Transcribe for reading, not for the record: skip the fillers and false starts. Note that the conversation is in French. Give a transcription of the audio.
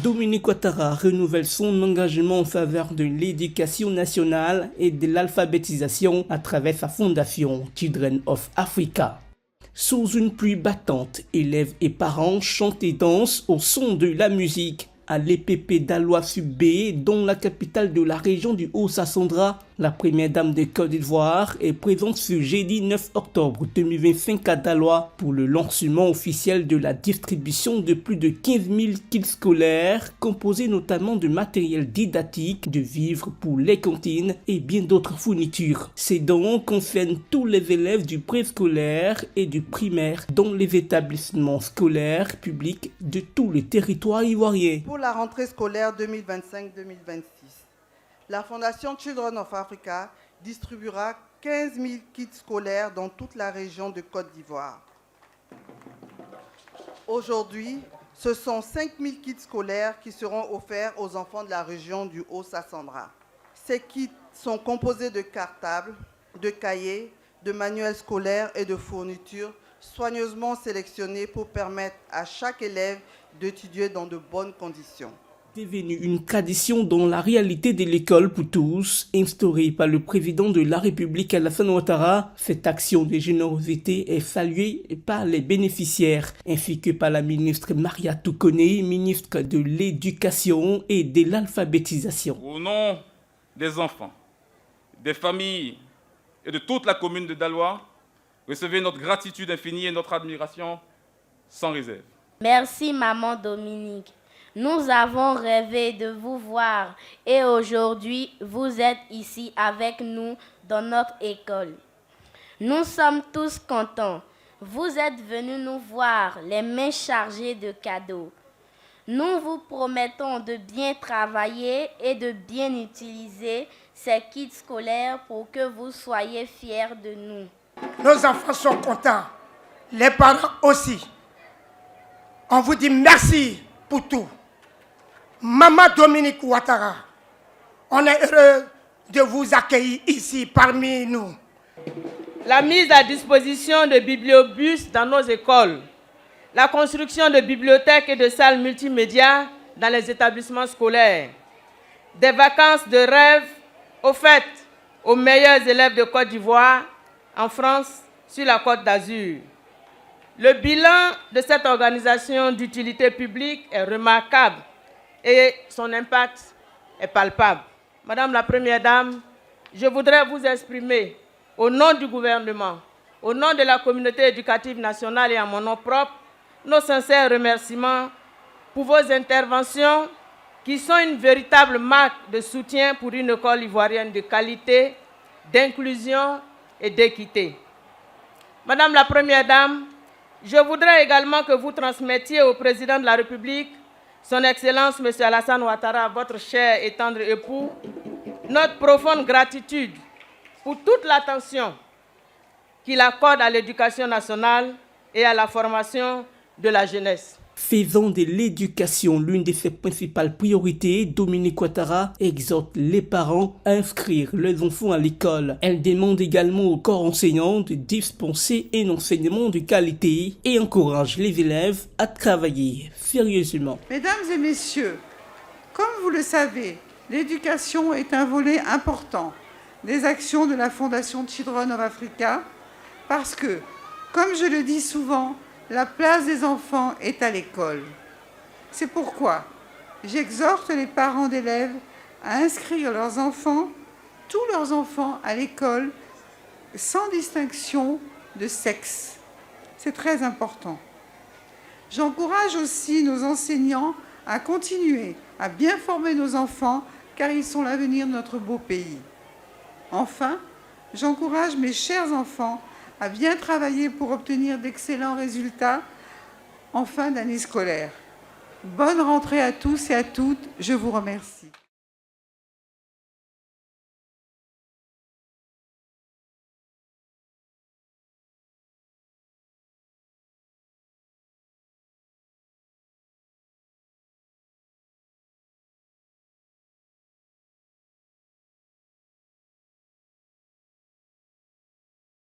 Dominique Ouattara renouvelle son engagement en faveur de l'éducation nationale et de l'alphabétisation à travers sa fondation Children of Africa. Sous une pluie battante, élèves et parents chantent et dansent au son de la musique. À l'EPP d'Aloa Sub B, dont la capitale de la région du Haut-Sassandra, la première dame de Côte d'Ivoire est présente ce jeudi 9 octobre 2025 à Daloa pour le lancement officiel de la distribution de plus de 15 000 kits scolaires, composés notamment de matériel didactique, de vivres pour les cantines et bien d'autres fournitures. Ces dons concernent tous les élèves du préscolaire et du primaire dans les établissements scolaires publics de tout le territoire ivoirien. Pour la rentrée scolaire 2025-2026, la Fondation Children of Africa distribuera 15 000 kits scolaires dans toute la région de Côte d'Ivoire. Aujourd'hui, ce sont 5 000 kits scolaires qui seront offerts aux enfants de la région du Haut-Sassandra. Ces kits sont composés de cartables, de cahiers, de manuels scolaires et de fournitures soigneusement sélectionnés pour permettre à chaque élève d'étudier dans de bonnes conditions. Devenu une tradition dans la réalité de l'école pour tous, instaurée par le président de la République Alassane Ouattara, cette action de générosité est saluée par les bénéficiaires, ainsi que par la ministre Maria Toukoné, ministre de l'Éducation et de l'Alphabétisation. Au nom des enfants, des familles et de toute la commune de Daloa, recevez notre gratitude infinie et notre admiration sans réserve. Merci maman Dominique. Nous avons rêvé de vous voir et aujourd'hui vous êtes ici avec nous dans notre école. Nous sommes tous contents. Vous êtes venus nous voir les mains chargées de cadeaux. Nous vous promettons de bien travailler et de bien utiliser ces kits scolaires pour que vous soyez fiers de nous. Nos enfants sont contents, les parents aussi. On vous dit merci pour tout. Maman Dominique Ouattara, on est heureux de vous accueillir ici parmi nous. La mise à disposition de bibliobus dans nos écoles, la construction de bibliothèques et de salles multimédia dans les établissements scolaires, des vacances de rêve offertes aux meilleurs élèves de Côte d'Ivoire, en France, sur la Côte d'Azur. Le bilan de cette organisation d'utilité publique est remarquable et son impact est palpable. Madame la Première Dame, je voudrais vous exprimer, au nom du gouvernement, au nom de la communauté éducative nationale et à mon nom propre, nos sincères remerciements pour vos interventions qui sont une véritable marque de soutien pour une école ivoirienne de qualité, d'inclusion et d'équité. Madame la Première Dame, je voudrais également que vous transmettiez au président de la République, son Excellence M. Alassane Ouattara, votre cher et tendre époux, notre profonde gratitude pour toute l'attention qu'il accorde à l'éducation nationale et à la formation de la jeunesse. Faisant de l'éducation l'une de ses principales priorités, Dominique Ouattara exhorte les parents à inscrire leurs enfants à l'école. Elle demande également au corps enseignant de dispenser un enseignement de qualité et encourage les élèves à travailler sérieusement. Mesdames et messieurs, comme vous le savez, l'éducation est un volet important des actions de la Fondation Children of Africa parce que, comme je le dis souvent, la place des enfants est à l'école. C'est pourquoi j'exhorte les parents d'élèves à inscrire leurs enfants, tous leurs enfants, à l'école, sans distinction de sexe. C'est très important. J'encourage aussi nos enseignants à continuer à bien former nos enfants, car ils sont l'avenir de notre beau pays. Enfin, j'encourage mes chers enfants à bien travailler pour obtenir d'excellents résultats en fin d'année scolaire. Bonne rentrée à tous et à toutes, je vous remercie.